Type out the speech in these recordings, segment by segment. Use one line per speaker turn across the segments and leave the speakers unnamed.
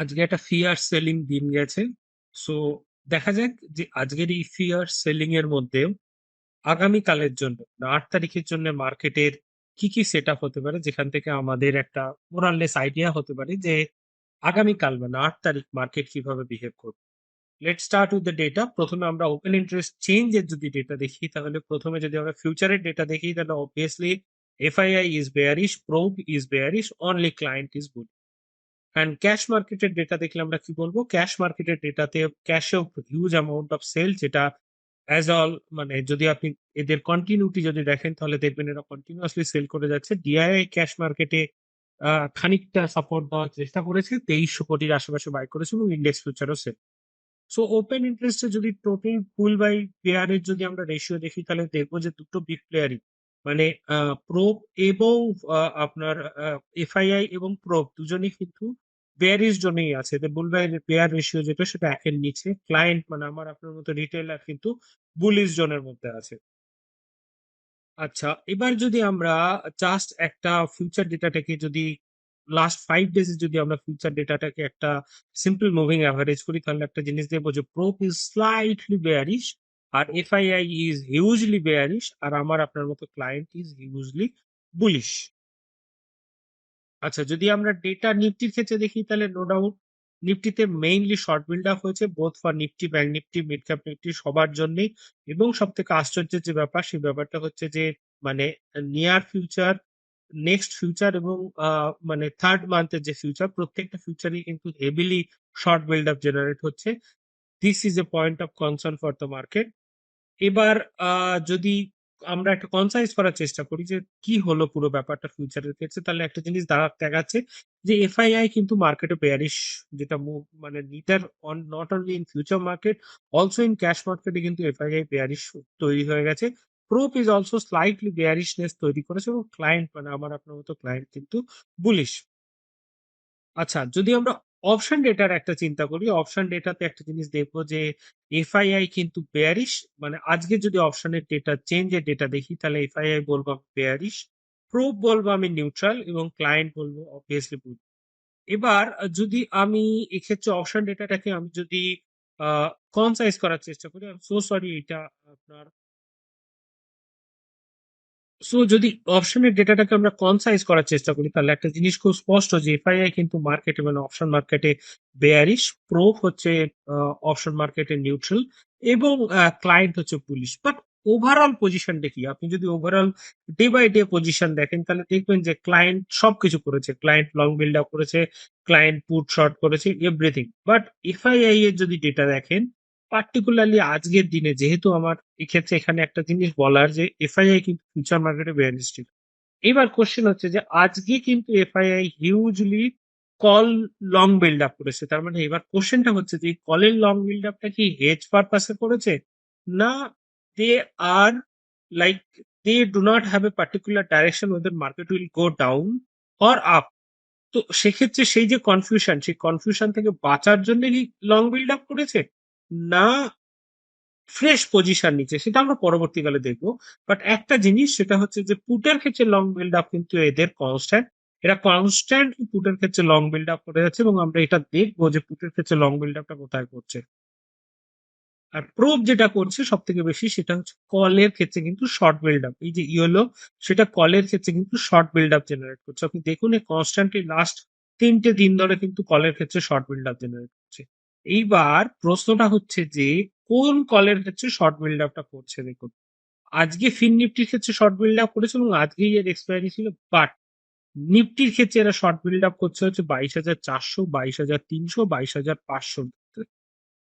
আজকে একটা fear selling দিন গেছে। সো দেখা যাক যে আজকের এই ফিয়ার সেলিং এর মধ্যে আগামীকালের জন্য 8 তারিখের জন্য মার্কেটের কি কি সেট আপ হতে পারে, যেখান থেকে আমাদের একটা মোরাললেস আইডিয়া হতে পারে যে আগামীকাল মানে 8 তারিখ মার্কেট কিভাবে বিহেভ করবে। Let start with the data. প্রথমে আমরা ওপেন ইন্টারেস্ট চেঞ্জের যদি ডেটা দেখি, তাহলে প্রথমে যদি আমরা ফিউচারের ডেটা দেখি, তাহলে obviously FII is bearish, probe is bearish, only client is bull. And cash মার্কেটের ডেটা দেখলে আমরা কি বলবো? ক্যাশ মার্কেটের ডেটাতে ক্যাশেও হিউজ অ্যামাউন্ট অফ সেল, যেটা অ্যাজ অল মানে যদি আপনি এদের কন্টিনিউটি যদি দেখেন, তাহলে দেখবেন এরা কন্টিনিউয়াসলি সেল করে যাচ্ছে। ডিআইআই ক্যাশ মার্কেটে খানিকটা সাপোর্ট দেওয়ার চেষ্টা করেছে, 2300 কোটির আশেপাশে বাই করেছে এবং ইন্ডেক্স ফিউচারও সেল। সো ওপেন ইন্টারেস্টে যদি টোটাল পুল বাই পেয়ারের যদি আমরা রেশিও দেখি, তাহলে দেখবো যে দুটো বিগ প্লেয়ারই মানে প্রোব এবং আপনার এফআইআই এবং প্রোব দুজনেই কিন্তু বেয়ারিশ জোনেই আছে। বুল বাই পেয়ার রেশিও যেটা, সেটা একের নিচে। ক্লায়েন্ট মানে আমার আপনার মতো রিটেলার কিন্তু বুলিশ জোনের মধ্যে আছে। আচ্ছা, এবার যদি আমরা জাস্ট একটা ফিউচার ডেটাটাকে যদি লাস্ট 5 ডেজ যদি আমরা ফিউচার ডেটাটাকে একটা সিম্পল মুভিং অ্যাভারেজ করি, তাহলে একটা জিনিস দেখবো যে প্রোপ ইজ স্লাইটলি বেয়ারিশ, আর এফআইআই ইজ হিউজলি বেয়ারিশ, আর আমার আপনার মতো ক্লায়েন্ট ইজ হিউজলি বুলিশ। আচ্ছা, যদি আমরা ডেটা নিফটির ক্ষেত্রে দেখি, তাহলে নো ডাউট নিফটিতে মেইনলি শর্ট বিল্ড আপ হয়েছে, both for Nifty, bank Nifty, mid cap Nifty, সবার জন্যই। এবং সব থেকে আশ্চর্যের যে ব্যাপার, সেই ব্যাপারটা হচ্ছে যে মানে নিয়ার ফিউচার, নেক্সট ফিউচার এবং মানে থার্ড মান্থের যে ফিউচার, প্রত্যেকটা ফিউচারই কিন্তু heavily short build up generate হচ্ছে। This is a point of concern for the market. এবার যদি আমরা একটা কনসাইজ করার চেষ্টা করি যে কি হলো পুরো ব্যাপারটা ফিউচারের ক্ষেত্রে, তাহলে একটা জিনিস দেখাচ্ছে যে এফআইআই কিন্তু মার্কেটে বেয়ারিশ, যেটা মানে neither on not only in future market, also in cash মার্কেটে কিন্তু এফআইআই বেয়ারিশ তৈরি হয়ে গেছে। প্রোপ ইজ অলসো স্লাইটলি বেয়ারিশনেস তৈরি করেছে, এবং ক্লায়েন্ট মানে আমার আপনার মতো ক্লায়েন্ট কিন্তু বুলিশ। আচ্ছা, যদি আমরা অপশন ডেটার একটা চিন্তা করি, অপশন ডেটাতে একটা জিনিস দেখবো যে এফআইআই কিন্তু বেয়ারিশ। মানে আজকে যদি অপশনের ডেটা চেঞ্জের ডেটা দেখি, তাহলে এফআইআই বলবো আমি বেয়ারিশ, প্রোব বলবো আমি নিউট্রাল, এবং ক্লায়েন্ট বলবো অবভিয়াসলি বুল। এবার যদি আমি এক্ষেত্রে অপশন ডেটাটাকে আমি যদি কনসাইজ করার চেষ্টা করি, সো সরি, এটা আপনার সো যদি অপশনের ডেটাটাকে আমরা কনসাইজ করার চেষ্টা করি, তাহলে একটা জিনিস খুব স্পষ্ট যে এফআইআই কিন্তু মার্কেটে মানে অপশন মার্কেটে বেয়ারিশ, প্রোব হচ্ছে অপশন মার্কেটে নিউট্রাল, এবং ক্লায়েন্ট হচ্ছে পুলিশ। বাট ওভারঅল পজিশনটা কি? আপনি যদি overall day by day position দেখেন, তাহলে দেখবেন যে ক্লায়েন্ট সবকিছু করেছে। ক্লায়েন্ট লং বিল্ড আপ করেছে, ক্লায়েন্ট পুট শর্ট করেছে, এভরিথিং। বাট এফআইআই এর যদি ডেটা দেখেন, পার্টিকুলারলি আজকের দিনে, যেহেতু আমার এক্ষেত্রে এখানে একটা জিনিস বলার যে এফআইআই কিন্তু ফিউচার মার্কেটে বেয়ারিশ ছিল। এবার কোশ্চেন হচ্ছে যে আজকে কিন্তু FII hugely call long build up করেছে। তার মানে এবার কোশ্চেনটা হচ্ছে যে কলের লং বিল্ড আপটা কি হেজ পারপাসে করেছে, না they are like they do not have a particular direction ওদের market will go down or up. তো সেক্ষেত্রে সেই যে কনফিউশন, সেই কনফিউশন থেকে বাঁচার জন্য কি লং বিল্ড আপ করেছে, না ফ্রেশ পজিশন নিচ্ছে, সেটা আমরা পরবর্তীকালে দেখবো। বাট একটা জিনিস সেটা হচ্ছে যে পুটের ক্ষেত্রে লং বিল্ড আপ কিন্তু এদের কনস্ট্যান্ট, এরা কনস্ট্যান্ট পুটের ক্ষেত্রে লং বিল্ড আপ করে যাচ্ছে, এবং আমরা এটা দেখবো যে পুটের ক্ষেত্রে লং বিল্ড আপটা কোথায় করছে। আর প্রোব যেটা করছে সব থেকে বেশি, সেটা হচ্ছে কলের ক্ষেত্রে কিন্তু শর্ট বিল্ড আপ। এই যে ইয়েলো, সেটা কলের ক্ষেত্রে কিন্তু শর্ট বিল্ড আপ জেনারেট করছে। আপনি দেখুন এই কনস্ট্যান্টলি লাস্ট 3টে দিন ধরে কিন্তু কলের ক্ষেত্রে শর্ট বিল্ড আপ জেনারেট করছে। এইবার প্রশ্নটা হচ্ছে যে কোন কলের ক্ষেত্রে শর্ট বিল্ড আপটা করছে? দেখুন, আজকে ফিন নিফটির ক্ষেত্রে শর্ট বিল্ড আপ করেছে এবং আজকেই এর এক্সপায়ারি ছিল। বাট নিফটির ক্ষেত্রে এরা শর্ট বিল্ড আপ করছে হচ্ছে 22,400, 22,300, 22,500।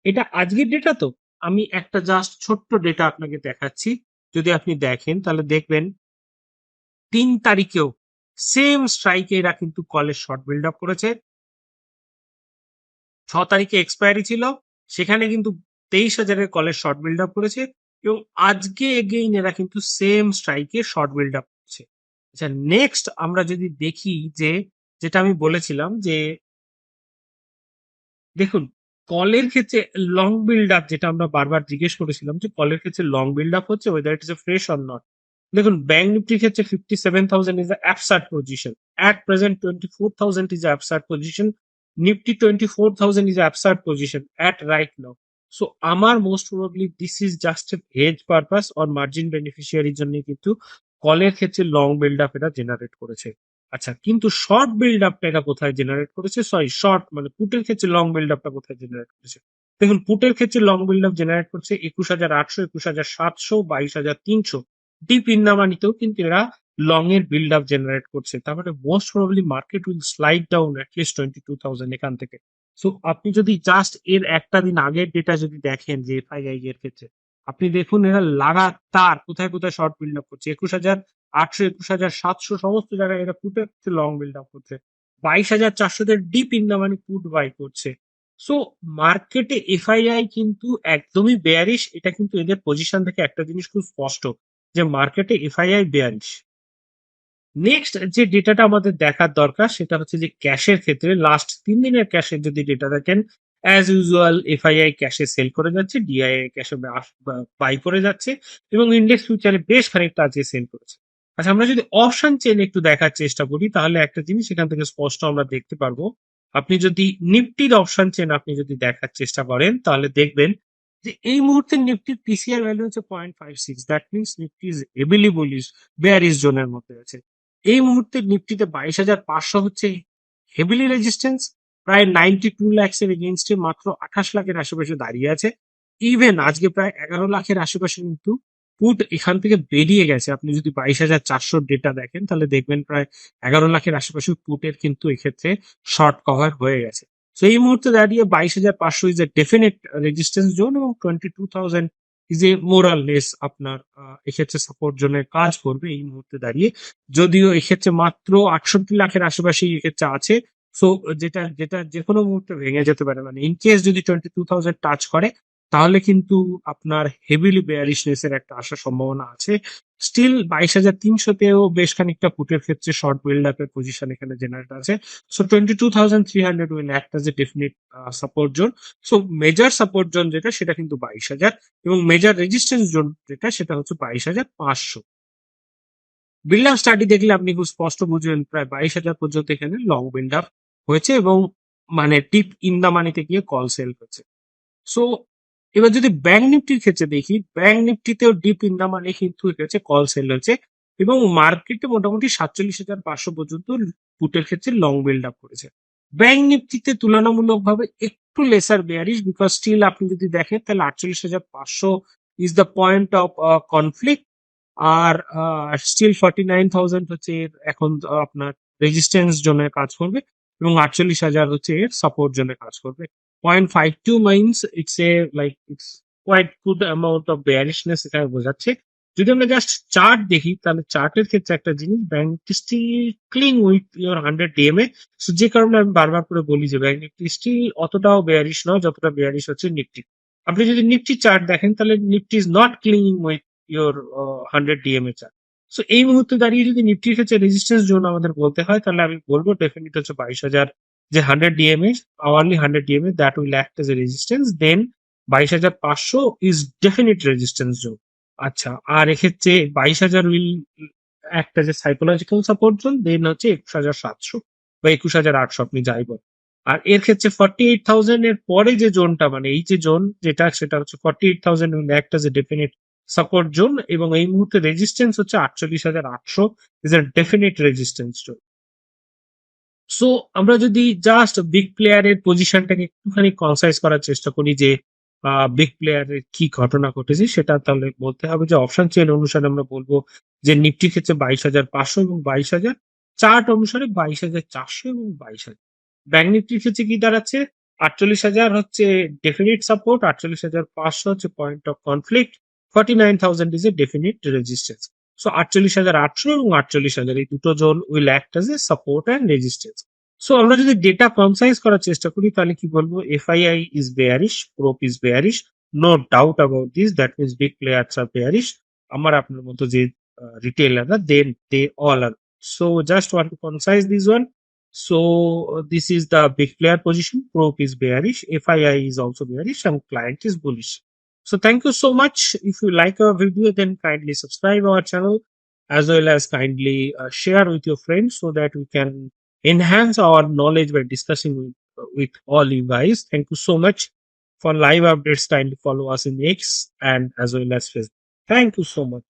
এটা আজকের ডেটা তো। আমি একটা জাস্ট ছোট্ট ডেটা আপনাকে দেখাচ্ছি। যদি আপনি দেখেন, তাহলে দেখবেন 3 তারিখেও সেম স্ট্রাইকে এরা কিন্তু কলের শর্ট বিল্ড আপ করেছে। 6 তারিখে এক্সপায়ারি ছিল, সেখানে কিন্তু 23,000-এর কলের শর্ট বিল্ড আপ করেছে, এবং আজকে এগেইন এরা কিন্তু সেম স্ট্রাইকে শর্ট বিল্ড আপ করছে। আচ্ছা, নেক্সট আমরা যদি দেখি যে যেটা আমি বলেছিলাম যে দেখুন, কলের ক্ষেত্রে লং বিল্ড আপ যেটা আমরা বারবার জিজ্ঞেস করেছিলাম যে কলের ক্ষেত্রে লং বিল্ড আপ হচ্ছে weather it is a fresh or not. দেখুন, ব্যাংক নিফটির ক্ষেত্রে 57,000 is absurd position, at present 24,000 is absurd position, Nifty 24,000 is absurd position at right now. So আমার most probably this is just a hedge purpose or margin beneficiary জন্য কিন্তু কলের ক্ষেত্রে long build up এটা generate করেছে। আচ্ছা, কিন্তু short build আপটা এটা কোথায় জেনারেট করেছে? সরি, শর্ট মানে পুটের ক্ষেত্রে লং বিল্ড আপটা কোথায় জেনারেট করেছে? দেখুন, পুটের ক্ষেত্রে লং বিল্ড আপ জেনারেট করছে 21,800, 21,700, 22,300। ডিপ ইন দা মানিতেও কিন্তু এরা লং এর বিল্ড আপ জেনারেট করছে। তার মানে most probably market will slide down at least 22,000 এখান থেকে। সো আপনি যদি জাস্ট এর একটা দিন আগের ডেটা যদি দেখেন যে এফআইআই এর ক্ষেত্রে, আপনি দেখুন এরা লাগাতার কোথায় কোথায় শর্ট বিল্ড আপ করছে। 21,800, 21,700 সমস্ত জায়গায় এরা পুটে লং বিল্ড আপ করছে। 22,400 দের deep in the money put buy করছে। সো মার্কেটে এফআইআই কিন্তু একদমই বেয়ারিশ। এটা কিন্তু এদের পজিশন থেকে একটা জিনিস খুব স্পষ্ট যে মার্কেটে এফআইআই বেয়ারিশ। নেক্সট যে ডেটাটা আমাদের দেখার দরকার সেটা হচ্ছে যে ক্যাশের ক্ষেত্রে লাস্ট 3 দিনের ক্যাশের যদি ডেটা দেখেন, অ্যাজ ইউজুয়াল এফআইআই ক্যাশে সেল করে যাচ্ছে, ডিআইআই ক্যাশে বাই করে যাচ্ছে এবং ইন্ডেক্স ফিউচারে বেশ খানিকটা আজকে সেল করেছে। আচ্ছা, আমরা যদি অপশন চেন একটু দেখার চেষ্টা করি তাহলে একটা জিনিস এখান থেকে স্পষ্ট আমরা দেখতে পারবো। আপনি যদি নিফটির অপশন চেন আপনি যদি দেখার চেষ্টা করেন তাহলে দেখবেন যে এই মুহূর্তে নিফটির পিসিআর ভ্যালু হচ্ছে 0.56। That means Nifty is heavily bullish, bearish জোনের মধ্যে আছে। এই মুহূর্তে নিফটিতে 22,500 হচ্ছে হেভিলি রেজিস্ট্যান্স, প্রায় 92 লাখস এর এগেইনস্টে মাত্র 28 লাখের আশেপাশে দাঁড়িয়ে আছে। ইভেন আজকে প্রায় 11 লাখের আশেপাশে কিন্তু পুট এখান থেকে বেরিয়ে গেছে। আপনি যদি 22,400 ডেটা দেখেন তাহলে দেখবেন প্রায় 11 লাখের আশেপাশে পুটের কিন্তু এক্ষেত্রে শর্ট কভার হয়ে গেছে। তো এই মুহূর্তে দাঁড়িয়ে 22,500 is a definite resistance zone এবং 22,000 ইজ এ মোরাল লেস আপনার এক্ষেত্রে সাপোর্ট জোনের কাজ করবে এই মুহূর্তে দাঁড়িয়ে। যদিও এক্ষেত্রে মাত্র 68 লাখের আশেপাশেই এক্ষেত্রে আছে। সো যেটা যেটা যে কোনো মুহূর্তে ভেঙে যেতে পারে। মানে ইন কেস যদি 22,000 টাচ করে তাহলে কিন্তু আপনার হেভিলি বেয়ারিশনেস এর একটা আসার সম্ভাবনা আছে। স্টিল 22,300 তেও বেশ খানিকটা পুটের ক্ষেত্রে শর্ট বিল্ড আপের পজিশন এখানে জেনারেট আছে। So 22,300 will act as a definite support zone. So major support zone যেটা সেটা কিন্তু 22,000 এবং মেজর রেজিস্ট্যান্স জোন যেটা সেটা হচ্ছে 22,500। বিল্ড আপ স্টাডি দেখলে আপনি খুব স্পষ্ট বুঝবেন প্রায় 22,000 পর্যন্ত এখানে লং বিল্ড আপ হয়েছে এবং মানে টিপ ইন দা মানিতে গিয়ে কল সেল হয়েছে। সো এবার যদি ব্যাংক নিফটির ক্ষেত্রে দেখি, ব্যাংক নিফটিতেও ডিপ ইন দা মানি কিন্তু হয়েছে, কল সেল হয়েছে এবং মার্কেটে মোটামুটি 47,500 পর্যন্ত পুটের ক্ষেত্রে লং বিল্ড আপ করেছে। ব্যাংক নিফটিতে তুলনামূলকভাবে একটু লেসার বেয়ারিশ, বিকজ স্টিল আপনি যদি দেখেন তাহলে 48,500 is the point of conflict. আর স্টিল 49,000 হচ্ছে এর এখন আপনার রেজিস্ট্যান্স জোনে কাজ করবে এবং 48,000 হচ্ছে এর সাপোর্ট জোনে কাজ করবে। 0.52 means it's a like it's quite good amount of bearishness এখানে বোঝাচ্ছে। যদি আমরা জাস্ট চার্ট দেখি তাহলে চার্টের ক্ষেত্রে একটা জিনিস, bank still cling with your 100 DMA. So যে কারণে আমি বারবার করে বলি যে ব্যাংক নিফটি স্টিল অতটাও বেয়ারিশ নয় যতটা বেয়ারিশ হচ্ছে নিফটি। আপনি যদি নিফটি চার্ট দেখেন তাহলে Nifty is not clinging with your 100 DMA chart. So এই মুহূর্তে দাঁড়িয়ে যদি নিফটির ক্ষেত্রে রেজিস্ট্যান্স জোন আমাদের বলতে হয় তাহলে আমি বলবো ডেফিনেট হচ্ছে 22,000, যে 100 DMA, hourly 100 DMA that will act as a resistance, then 22,500 is definite resistance zone. আচ্ছা, আর এক্ষেত্রে 22,000 উইল একটা যে সাইকোলজিক্যাল সাপোর্ট জোন, দেন হচ্ছে 21,700 বা 21,800 আপনি যাই বলেন। আর এর ক্ষেত্রে 48,000 এর পরে যে জোনটা মানে এই যে জোন যেটা সেটা হচ্ছে 48,000 will act as A definite support zone এবং এই মুহূর্তে রেজিস্ট্যান্স হচ্ছে 48,800 is a definite resistance zone. So আমরা যদি জাস্ট বিগ প্লেয়ারের পজিশনটাকে একটুখানি কনসাইজ করার চেষ্টা করি যে বিগ প্লেয়ারের কি ঘটনা ঘটেছে সেটা তাহলে বলতে হবে যে অপশন চেন অনুসারে আমরা বলবো যে নিফটির ক্ষেত্রে 22,500 এবং 22,000, চার্ট অনুসারে 22,400 এবং 22,000। ব্যাংক নিফটির ক্ষেত্রে কি দাঁড়াচ্ছে? 48,000 হচ্ছে ডেফিনিট সাপোর্ট, 48,500 হচ্ছে point of conflict, 49,000 is a definite resistance. So 48,800 এবং 48,000 এই দুটো zone will act as A support and resistance. So আমরা যদি ডেটা কনসাইজ করার চেষ্টা করি তাহলে কি বলবো? FII is bearish, prop is bearish, no doubt about this, that means big players are bearish. আমার আপনার মতো যে রিটেলাররা they all are. So just want to concise this one. So this is the big player position. Prop is bearish, FII is also bearish, and client is bullish. So thank you so much. If you like our video, then kindly subscribe our channel as well as kindly share with your friends so that we can enhance our knowledge by discussing with with all you guys. Thank you so much for live updates. Kindly follow us in X and as well as Facebook. Thank you so much.